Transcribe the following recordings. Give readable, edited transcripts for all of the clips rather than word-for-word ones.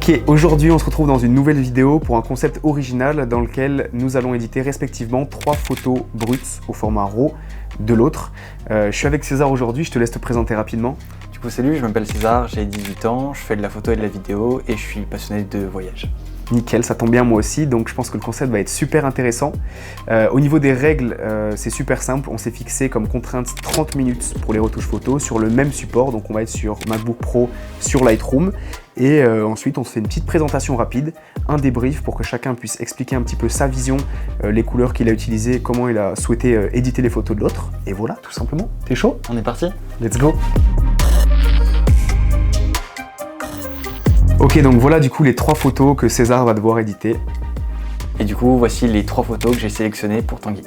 Ok, aujourd'hui on se retrouve dans une nouvelle vidéo pour un concept original dans lequel nous allons éditer respectivement 3 photos brutes au format RAW de l'autre. Je suis avec César aujourd'hui, je te laisse te présenter rapidement. Du coup salut, je m'appelle César, j'ai 18 ans, je fais de la photo et de la vidéo et je suis passionné de voyage. Nickel, ça tombe bien moi aussi, donc je pense que le concept va être super intéressant. Au niveau des règles, c'est super simple, on s'est fixé comme contrainte 30 minutes pour les retouches photos sur le même support, donc on va être sur MacBook Pro, sur Lightroom, et ensuite on se fait une petite présentation rapide, un débrief pour que chacun puisse expliquer un petit peu sa vision, les couleurs qu'il a utilisées, comment il a souhaité éditer les photos de l'autre, et voilà, tout simplement. T'es chaud? On est parti? Let's go! Ok, donc voilà du coup les 3 photos que César va devoir éditer. Et du coup, voici les 3 photos que j'ai sélectionnées pour Tanguy.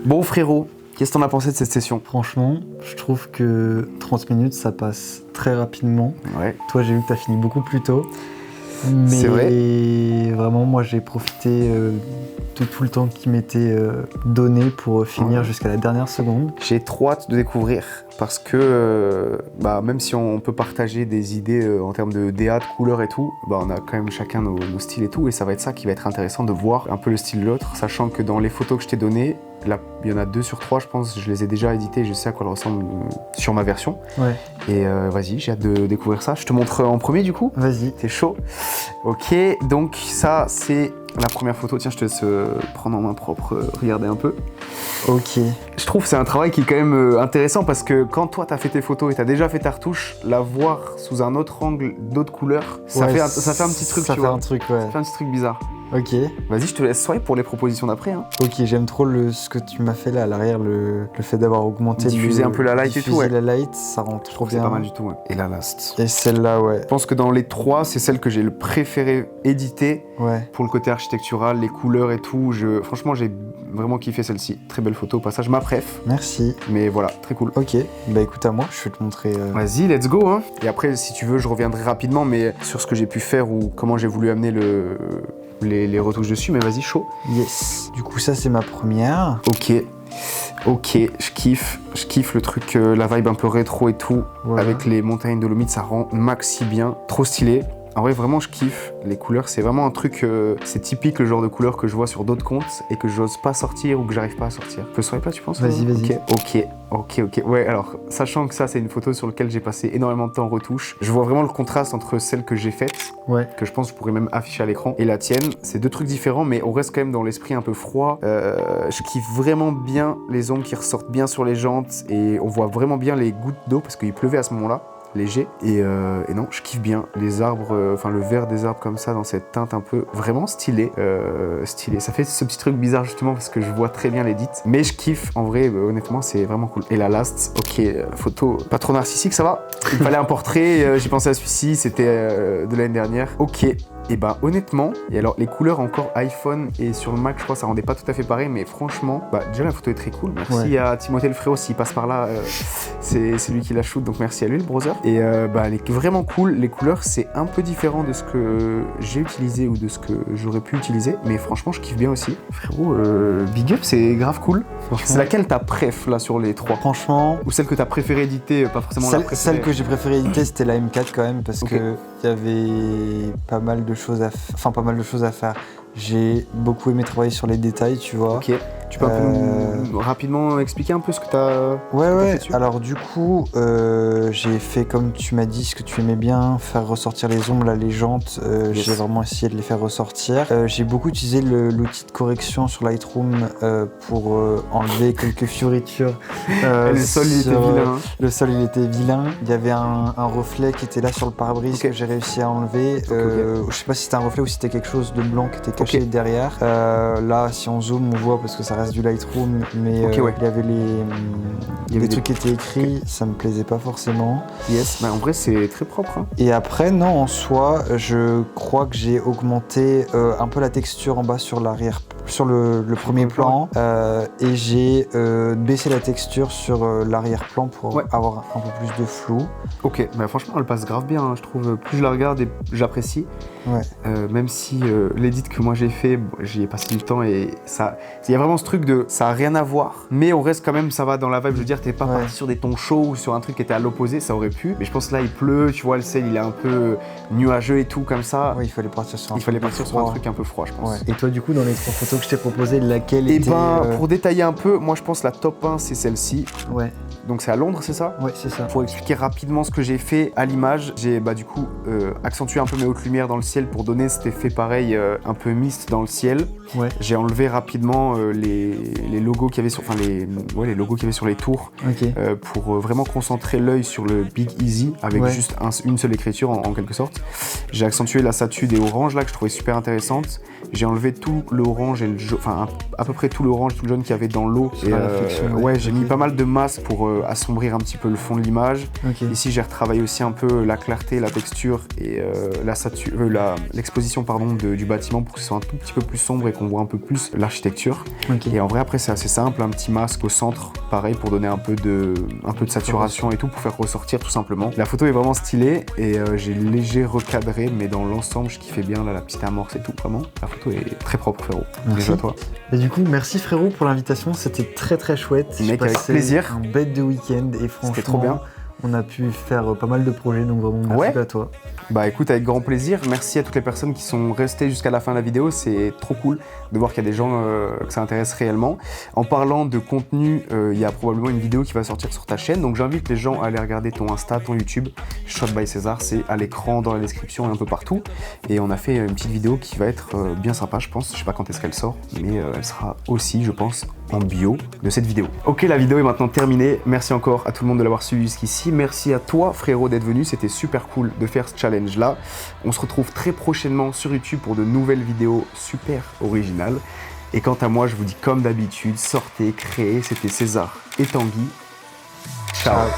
Bon frérot, qu'est-ce que t'en as pensé de cette session? Franchement, je trouve que 30 minutes, ça passe très rapidement. Ouais. Toi, j'ai vu que t'as fini beaucoup plus tôt. Mais C'est vrai. vraiment, moi, j'ai profité de tout le temps qui m'était donné pour finir jusqu'à la dernière seconde. J'ai trop hâte de découvrir parce que même si on peut partager des idées en termes de DA, de couleurs et tout, on a quand même chacun nos styles et tout, et ça va être ça qui va être intéressant de voir un peu le style de l'autre, sachant que dans les photos que je t'ai données, là, il y en a 2 sur 3 je pense, je les ai déjà éditées, je sais à quoi elles ressemblent sur ma version. Ouais. Et vas-y, j'ai hâte de découvrir ça. Je te montre en premier du coup. Vas-y. T'es chaud? Ok, donc ça c'est la première photo. Tiens, je te laisse prendre en main propre, regarder un peu. Ok. Je trouve que c'est un travail qui est quand même intéressant parce que quand toi t'as fait tes photos et t'as déjà fait ta retouche, la voir sous un autre angle, d'autres couleurs, ça fait un petit truc, ça tu fait vois. un truc, ouais. Ça fait un petit truc bizarre. Ok. Vas-y, je te laisse swipe pour les propositions d'après. Hein. Ok, j'aime trop ce que tu m'as fait là à l'arrière, le fait d'avoir augmenté diffuser un peu la light et tout. Ouais. La light, ça rend trop bien. C'est pas mal du tout. Ouais. Et la last. Et celle-là, ouais. Je pense que dans les 3, c'est celle que j'ai le préféré éditer. Ouais. Pour le côté architectural, les couleurs et tout. Franchement, j'ai vraiment kiffé celle-ci. Très belle photo. Au passage, ma préf. Merci. Mais voilà, très cool. Ok, bah écoute à moi, je vais te montrer. Vas-y, let's go. Hein. Et après, si tu veux, je reviendrai rapidement, mais sur ce que j'ai pu faire ou comment j'ai voulu amener les retouches dessus, mais vas-y, chaud. Yes. Du coup, ça, c'est ma première. Ok, je kiffe le truc, la vibe un peu rétro et tout, voilà. Avec les montagnes dolomites, ça rend maxi bien, trop stylé. En vrai, vraiment, je kiffe. Les couleurs, c'est vraiment un truc, c'est typique le genre de couleurs que je vois sur d'autres comptes et que j'ose pas sortir ou que j'arrive pas à sortir. Je peux swipe là, tu penses? Vas-y. Ok. Ouais, alors, sachant que ça, c'est une photo sur laquelle j'ai passé énormément de temps en retouche, je vois vraiment le contraste entre celle que j'ai faite, que je pense que je pourrais même afficher à l'écran, et la tienne. C'est 2 trucs différents, mais on reste quand même dans l'esprit un peu froid. Je kiffe vraiment bien les ombres qui ressortent bien sur les jantes et on voit vraiment bien les gouttes d'eau parce qu'il pleuvait à ce moment-là. Léger et non, je kiffe bien les arbres, le vert des arbres comme ça dans cette teinte un peu vraiment stylée, ça fait ce petit truc bizarre justement parce que je vois très bien l'édit, mais je kiffe en vrai, honnêtement c'est vraiment cool. Et la last, ok, photo pas trop narcissique, ça va, il fallait un portrait, j'ai pensé à celui-ci, c'était de l'année dernière. Ok, et honnêtement, et alors les couleurs encore iPhone et sur le Mac je crois ça rendait pas tout à fait pareil, mais franchement déjà la photo est très cool. Merci à Timothée le frérot, s'il passe par là, c'est lui qui la shoot, donc merci à lui le brother. Et elle est vraiment cool, les couleurs c'est un peu différent de ce que j'ai utilisé ou de ce que j'aurais pu utiliser, mais franchement je kiffe bien aussi. Frérot, big up, c'est grave cool. C'est laquelle ta préf là sur les 3? Franchement, ou celle que t'as préféré éditer, pas forcément la préférée. Celle que j'ai préféré éditer c'était la M4 quand même parce que il y avait pas mal de choses à faire. J'ai beaucoup aimé travailler sur les détails, tu vois. Tu peux un peu nous rapidement expliquer un peu ce que tu as Ouais. fait Alors du coup, j'ai fait comme tu m'as dit, ce que tu aimais bien, faire ressortir les ombres, là, les jantes. J'ai vraiment essayé de les faire ressortir. J'ai beaucoup utilisé l'outil de correction sur Lightroom pour enlever quelques fioritures. Le sol, il était vilain. Le sol, il était vilain. Il y avait un reflet qui était là sur le pare-brise que j'ai réussi à enlever. Je sais pas si c'était un reflet ou si c'était quelque chose de blanc qui était caché derrière. Là, si on zoome, on voit parce que ça reste du Lightroom, mais il y avait les trucs qui étaient écrits, ça me plaisait pas forcément. Yes, mais en vrai c'est très propre. Hein. Et après, non, en soi, je crois que j'ai augmenté un peu la texture en bas sur l'arrière, sur le premier plan, et j'ai baissé la texture sur l'arrière-plan pour avoir un peu plus de flou. Ok, bah franchement elle passe grave bien, hein, je trouve. Plus je la regarde et j'apprécie. Ouais. Même si l'édit que moi j'ai fait, j'y ai passé du temps et ça, il y a vraiment ce truc de ça a rien à voir, mais on reste quand même, ça va dans la vibe. Je veux dire, t'es pas parti sur des tons chauds ou sur un truc qui était à l'opposé, ça aurait pu. Mais je pense que là il pleut, tu vois, le ciel il est un peu nuageux et tout comme ça. Oui, il fallait partir sur un truc un peu froid, je pense. Ouais. Et toi, du coup, dans les 3 photos que je t'ai proposées, laquelle était... Eh ben, pour détailler un peu, moi je pense la top 1 c'est celle-ci. Ouais. Donc c'est à Londres, c'est ça? Ouais, c'est ça. Pour expliquer rapidement ce que j'ai fait à l'image, j'ai du coup accentué un peu mes hautes lumières dans le ciel pour donner cet effet pareil, un peu mist dans le ciel. Ouais. J'ai enlevé rapidement les logos qu'il y avait sur, les logos qu'il y avait sur les tours, pour vraiment concentrer l'œil sur le Big Easy avec juste une seule écriture en quelque sorte. J'ai accentué la statue des oranges là que je trouvais super intéressante. J'ai enlevé tout l'orange et le jaune, enfin à peu près tout l'orange, tout le jaune qu'il y avait dans l'eau. J'ai mis pas mal de masse pour assombrir un petit peu le fond de l'image. Ici j'ai retravaillé aussi un peu la clarté, la texture et l'exposition du bâtiment pour que ce soit un tout petit peu plus sombre et qu'on voit un peu plus l'architecture. Et en vrai après c'est assez simple, un petit masque au centre, pareil pour donner un peu de saturation et tout pour faire ressortir tout simplement. La photo est vraiment stylée et j'ai léger recadré, mais dans l'ensemble je kiffais bien là, la petite amorce et tout, vraiment. La photo est très propre frérot. Merci à toi. Et du coup merci frérot pour l'invitation, c'était très très chouette. Mec, avec plaisir. Un bête de week-end et franchement c'était trop bien. On a pu faire pas mal de projets, donc vraiment merci à toi. Bah écoute, avec grand plaisir. Merci à toutes les personnes qui sont restées jusqu'à la fin de la vidéo. C'est trop cool de voir qu'il y a des gens que ça intéresse réellement. En parlant de contenu, il y a probablement une vidéo qui va sortir sur ta chaîne. Donc j'invite les gens à aller regarder ton Insta, ton YouTube, Shot by César. C'est à l'écran, dans la description et un peu partout. Et on a fait une petite vidéo qui va être bien sympa, je pense. Je sais pas quand est-ce qu'elle sort, mais elle sera aussi, je pense, en bio de cette vidéo. Ok, la vidéo est maintenant terminée. Merci encore à tout le monde de l'avoir suivi jusqu'ici. Merci à toi frérot d'être venu, c'était super cool de faire ce challenge là. On se retrouve très prochainement sur YouTube pour de nouvelles vidéos super originales. Et quant à moi, je vous dis comme d'habitude, sortez, créez. C'était César et Tanguy. Ciao.